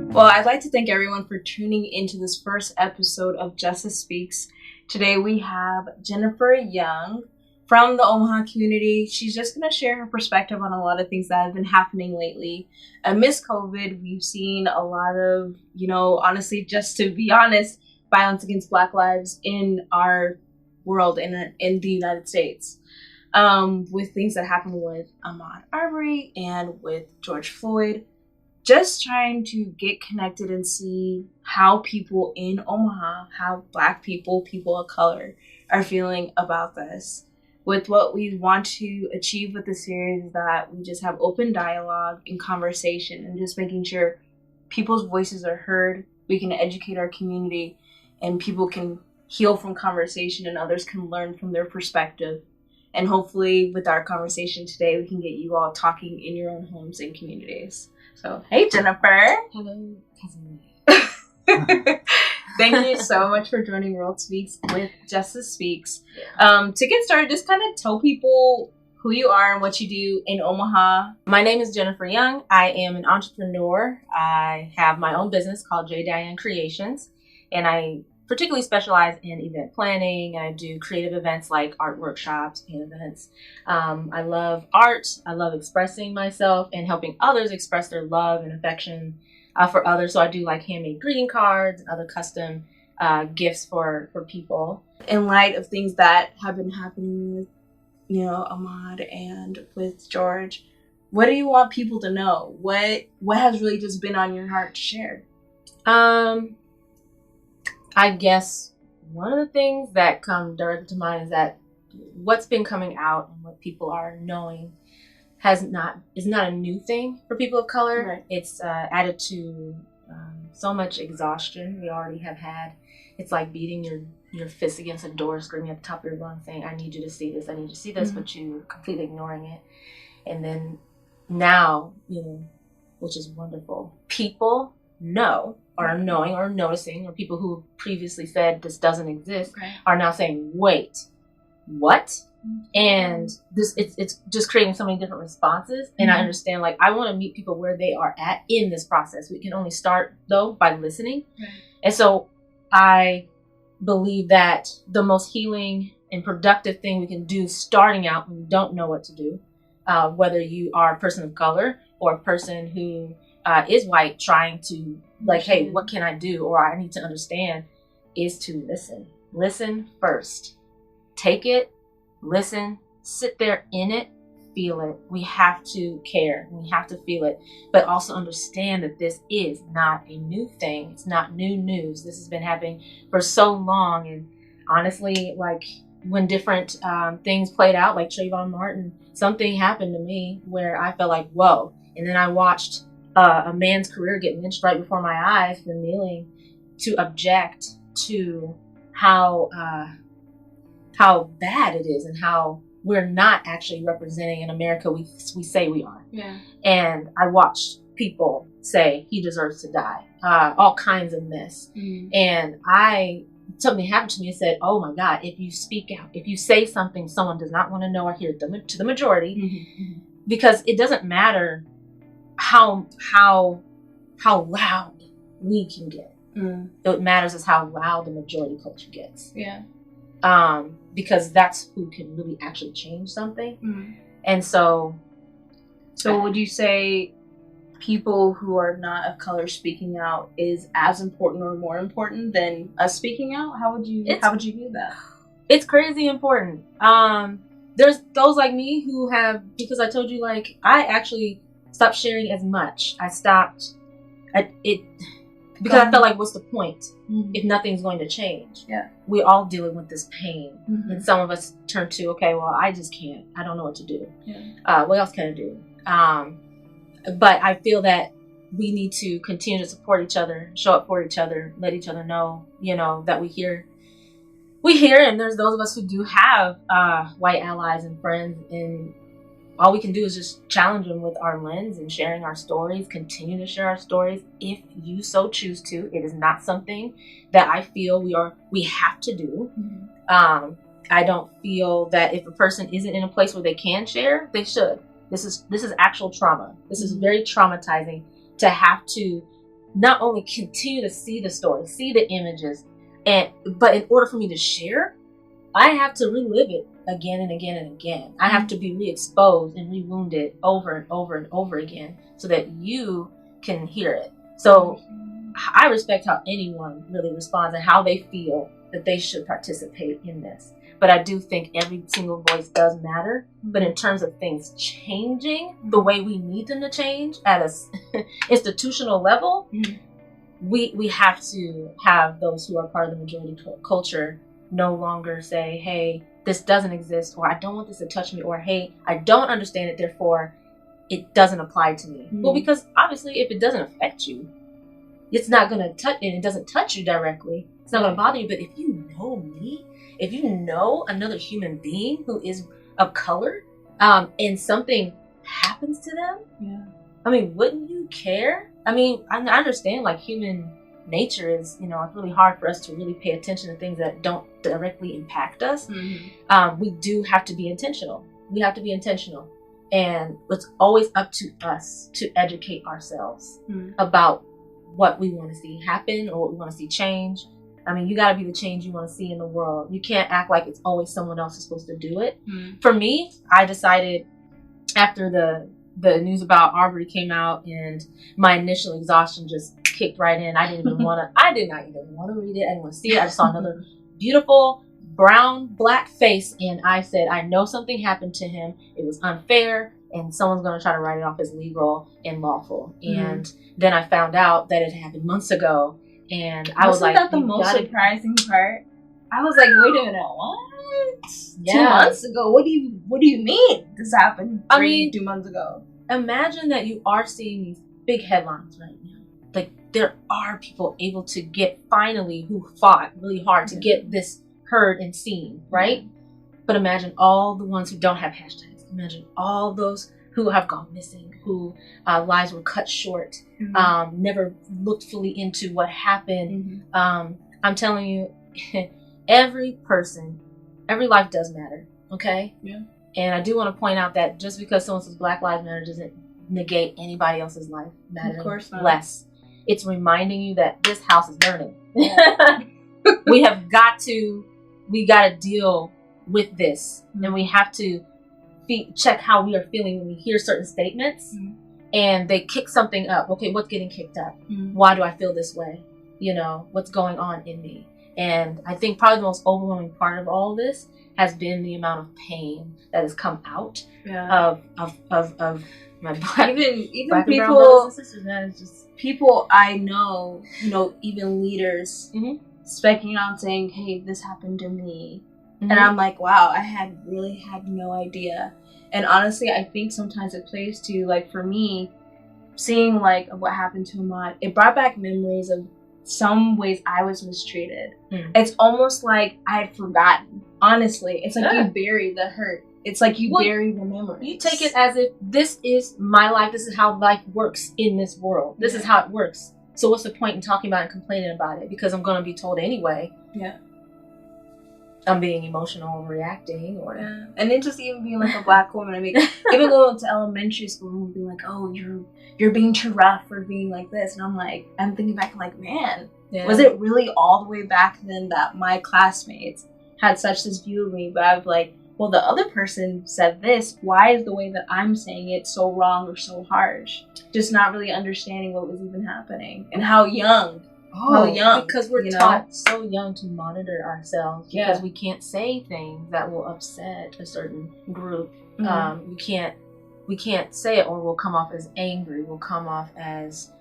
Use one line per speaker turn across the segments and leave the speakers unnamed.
Well, I'd like to thank everyone for tuning into this first episode of Justice Speaks. Today we have Jennifer Young from the Omaha community. She's just going to share her perspective on a lot of things that have been happening lately. Amidst COVID, we've seen a lot of, honestly, just to be honest, violence against Black lives in our world, in the United States. With things that happened with Ahmaud Arbery and with George Floyd. Just trying to get connected and see how people in Omaha, how Black people, people of color, are feeling about this. With what we want to achieve with the series is that we just have open dialogue and conversation and just making sure people's voices are heard, we can educate our community, and people can heal from conversation and others can learn from their perspective. And hopefully with our conversation today, we can get you all talking in your own homes and communities. So, hey, Jennifer.
Hello, cousin.
Thank you so much for joining World Speaks with Justice Speaks. To get started, just kind of tell people who you are and what you do in Omaha.
My name is Jennifer Young. I am an entrepreneur. I have my own business called J. Diane Creations, and I particularly specialize in event planning. I do creative events like art workshops and events. I love art. I love expressing myself and helping others express their love and affection for others. So I do like handmade greeting cards and other custom gifts for people.
In light of things that have been happening with, Ahmaud and with George, what do you want people to know? What has really just been on your heart to share?
I guess one of the things that come directly to mind is that what's been coming out and what people are knowing is not a new thing for people of color.
Right.
It's added to so much exhaustion we already have had. It's like beating your fist against a door, screaming at the top of your lungs, saying, "I need you to see this. I need you to see this," but you completely ignoring it. And then now, which is wonderful, people know, or knowing or noticing, or people who previously said this doesn't exist are now saying, wait, what? And this it's just creating so many different responses. And I understand, I want to meet people where they are at in this process. We can only start though by listening. And so I believe that the most healing and productive thing we can do starting out when we don't know what to do, whether you are a person of color or a person who is white, trying to hey, what can I do? Or I need to understand, is to listen. Listen first. Take it, listen, sit there in it, feel it. We have to care. We have to feel it. But also understand that this is not a new thing. It's not new news. This has been happening for so long. And honestly, when different things played out, like Trayvon Martin, something happened to me where I felt like, whoa. And then I watched a man's career get lynched right before my eyes for kneeling to object to how bad it is and how we're not actually representing an America we say we are.
Yeah.
And I watched people say he deserves to die, all kinds of mess. And something happened to me and said, oh my God, if you speak out, if you say something someone does not want to know or hear, to the majority, because it doesn't matter how loud we can get. What matters is how loud the majority culture gets.
Yeah.
Because that's who can really actually change something. And so
would you say people who are not of color speaking out is as important or more important than us speaking out? How would you view that?
It's crazy important. There's those like me who have, because I told you, I actually stopped sharing as much. I stopped because I felt like, what's the point if nothing's going to change? Yeah, we're all dealing with this pain, and some of us turn to, okay, well, I just can't. I don't know what to do. Yeah. What else can I do? But I feel that we need to continue to support each other, show up for each other, let each other know, that we hear, and there's those of us who do have white allies and friends, and all we can do is just challenge them with our lens and sharing our stories, continue to share our stories if you so choose to. It is not something that I feel we have to do. I don't feel that if a person isn't in a place where they can share, they should. This is actual trauma. This is very traumatizing to have to not only continue to see the story, see the images, but in order for me to share, I have to relive it again and again and again. I have to be re-exposed and re-wounded over and over and over again so that you can hear it. So I respect how anyone really responds and how they feel that they should participate in this. But I do think every single voice does matter. But in terms of things changing the way we need them to change at a institutional level, we have to have those who are part of the majority culture no longer say, hey, this doesn't exist, or I don't want this to touch me, or hey, I don't understand it, therefore it doesn't apply to me. Well, because obviously if it doesn't affect you, it's not going to touch, and it doesn't touch you directly, it's not going to bother you. But if you know me, if you know another human being who is of color, and something happens to them, I mean, wouldn't you care? I mean, I understand like human nature is, it's really hard for us to really pay attention to things that don't directly impact us. We do have to be intentional. We have to be intentional. And it's always up to us to educate ourselves about what we want to see happen or what we want to see change. I mean, you got to be the change you want to see in the world. You can't act like it's always someone else is supposed to do it. For me, I decided after the news about Arbery came out and my initial exhaustion just kicked right in. I did not even want to read it. I didn't want to see it. I just saw another beautiful black face, and I said, I know something happened to him. It was unfair, and someone's going to try to write it off as legal and lawful. And then I found out that it happened months ago, and I was like,
wasn't that the most surprising part? I was like, wait a minute, what? Yeah. 2 months ago? What do you mean this happened 2 months ago?
Imagine that you are seeing these big headlines right now. Like, there are people able to get, finally, who fought really hard to get this heard and seen, right? But imagine all the ones who don't have hashtags. Imagine all those who have gone missing, who lives were cut short, never looked fully into what happened. I'm telling you, every life does matter, okay? Yeah. And I do want to point out that just because someone says Black Lives Matter doesn't negate anybody else's life mattering
of course not.
Less. It's reminding you that this house is burning. We got to deal with this, and we have to check how we are feeling when we hear certain statements, and they kick something up. Okay, what's getting kicked up? Why do I feel this way? What's going on in me? And I think probably the most overwhelming part of all this has been the amount of pain that has come out of my black,
even
black
people,
and brown brothers and sisters, man. It's just
people I know, even leaders speaking out saying, hey, this happened to me. And I'm like, wow, I had no idea. And honestly, I think sometimes it plays to, like, for me, seeing like what happened to Ahmaud, it brought back memories of some ways I was mistreated. It's almost like I had forgotten. Honestly, it's like you bury the hurt. It's like you bury the memory.
You take it as if this is my life. This is how life works in this world. This is how it works. So what's the point in talking about it and complaining about it? Because I'm going to be told anyway. Yeah. I'm being emotional, reacting, or
and then just even being like a Black woman. I mean, even going to elementary school and being like, oh, you're being too rough for being like this, and I'm thinking back, like, man, was it really all the way back then that my classmates had such this view of me? But I was like, well, the other person said this. Why is the way that I'm saying it so wrong or so harsh? Just not really understanding what was even happening and how young. How young?
Because we're taught so young to monitor ourselves because we can't say things that will upset a certain group. We can't say it, or we'll come off as angry. We'll come off as,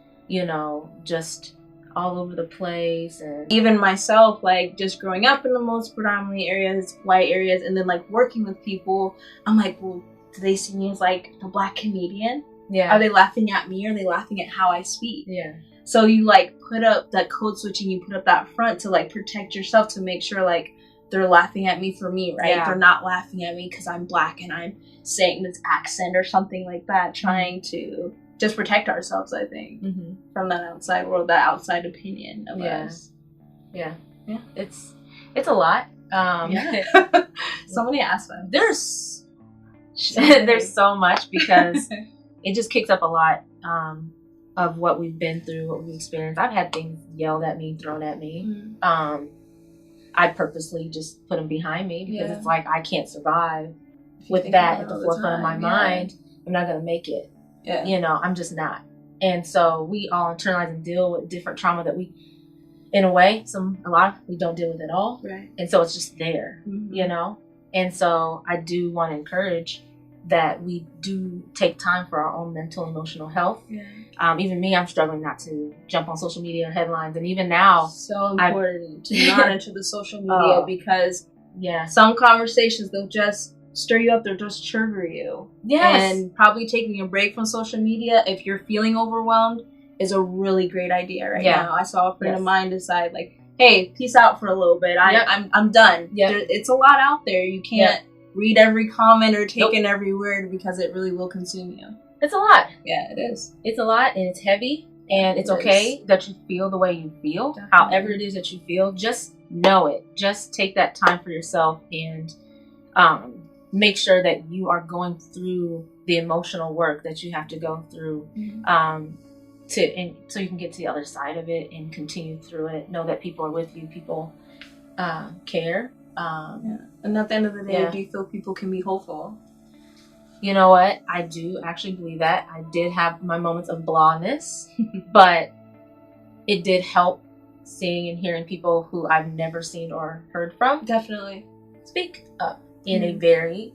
just all over the place. And
even myself, like, just growing up in the most predominantly areas, white areas, and then like working with people, I'm like, well, do they see me as like the Black comedian? Yeah. Are they laughing at me? Or are they laughing at how I speak? Yeah. So you like put up that code switching, you put up that front to like protect yourself, to make sure like they're laughing at me for me, right? Yeah. They're not laughing at me because I'm Black and I'm saying this accent or something like that, trying to just protect ourselves, I think, from that outside world, that outside opinion of us. Yeah. Yeah.
It's a lot.
So many aspects.
There's so much, because it just kicks up a lot what we've been through, what we've experienced. I've had things yelled at me, thrown at me. I purposely just put them behind me because it's like I can't survive with that at the forefront of my mind. I'm not going to make it. You know, I'm just not. And so we all internalize and deal with different trauma that we, in a way, a lot we don't deal with at all.
Right.
And so it's just there, you know? And so I do want to encourage that we do take time for our own mental and emotional health. Even me, I'm struggling not to jump on social media headlines. And even now,
so important to not enter the social media because some conversations, they'll just stir you up, they'll just trigger you. And probably taking a break from social media if you're feeling overwhelmed is a really great idea now. I saw a friend of mine decide like, hey, peace out for a little bit. I'm done. It's a lot out there. You can't read every comment or take in every word because it really will consume you.
It's a lot.
Yeah, it is.
It's a lot and it's heavy, and it's okay that you feel the way you feel. Definitely. However it is that you feel, just know it. Just take that time for yourself and make sure that you are going through the emotional work that you have to go through so you can get to the other side of it and continue through it. Know that people are with you. People care.
And at the end of the day, do you feel people can be hopeful?
You know what? I do actually believe that. I did have my moments of blahness, but it did help seeing and hearing people who I've never seen or heard from.
Definitely.
Speak up in a very,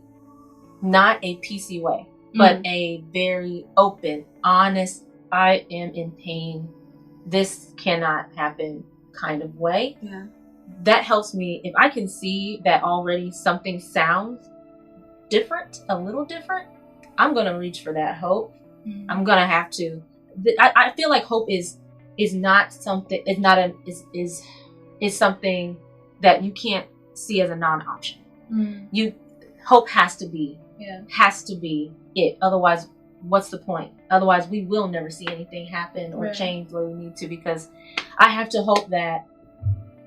not a PC way, but a very open, honest, I am in pain, this cannot happen kind of way. That helps me. If I can see that already something sounds different, a little different, I'm going to reach for that hope. I'm going to have to. I feel like hope is not something, is something that you can't see as a non-option. Hope has to be it. Otherwise, what's the point? Otherwise, we will never see anything happen or change where we need to, because I have to hope that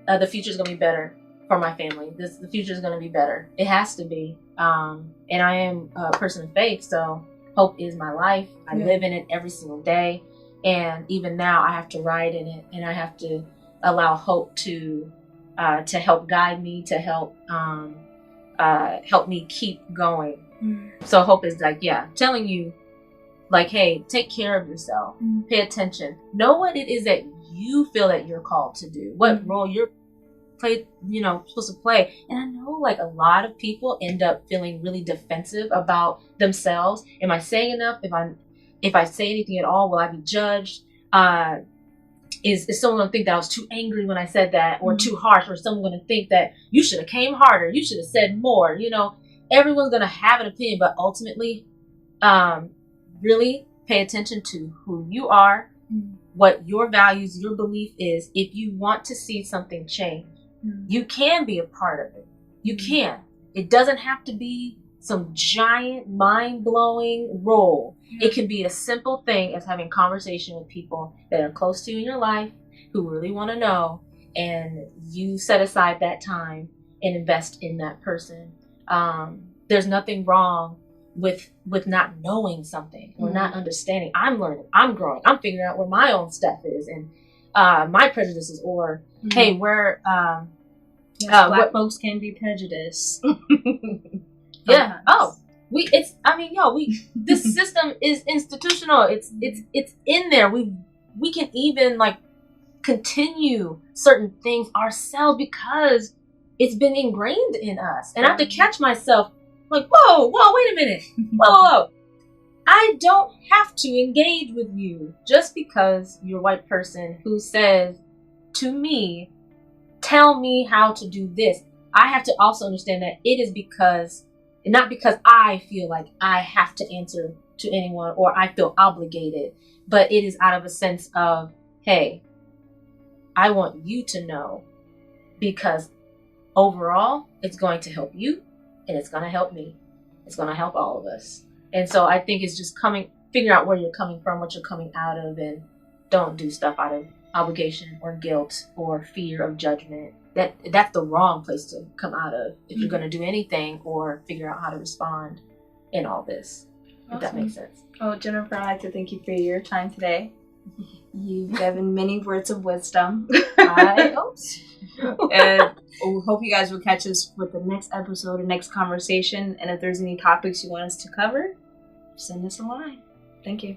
the future is going to be better for my family. The future is going to be better. It has to be. And I am a person of faith, so hope is my life. I live in it every single day. And even now I have to ride in it, and I have to allow hope to help guide me, to help me keep going. So hope is like, telling you like, hey, take care of yourself. Pay attention. Know what it is that you feel that you're called to do, what role you're supposed to play. And I know like a lot of people end up feeling really defensive about themselves. Am I saying enough? If I say anything at all, will I be judged? Is someone going to think that I was too angry when I said that, or too harsh, or someone going to think that you should have came harder, you should have said more? You know, everyone's going to have an opinion, but ultimately, really pay attention to who you are, what your values, your belief is. If you want to see something change, you can be a part of it. You can. It doesn't have to be some giant, mind-blowing role. It can be a simple thing as having conversation with people that are close to you in your life, who really want to know, and you set aside that time and invest in that person. There's nothing wrong with not knowing something or not understanding. I'm learning, I'm growing, I'm figuring out where my own stuff is, and my prejudices, or hey, where
Black folks can be prejudiced.
This system is institutional. It's in there. We can even like continue certain things ourselves because it's been ingrained in us. And I have to catch myself like, whoa, wait a minute. Whoa. I don't have to engage with you just because you're a white person who says to me, tell me how to do this. I have to also understand that it is not because I feel like I have to answer to anyone or I feel obligated, but it is out of a sense of, hey, I want you to know, because overall it's going to help you and it's going to help me. It's going to help all of us. And so I think it's just figure out where you're coming from, what you're coming out of, and don't do stuff out of obligation or guilt or fear of judgment. That's the wrong place to come out of if you're going to do anything or figure out how to respond in all this. Awesome. If that makes sense.
Oh, Jennifer, I'd like to thank you for your time today. You've given many words of wisdom.
I hope so.
And we hope you guys will catch us with the next episode and next conversation. And if there's any topics you want us to cover, send us a line. Thank you.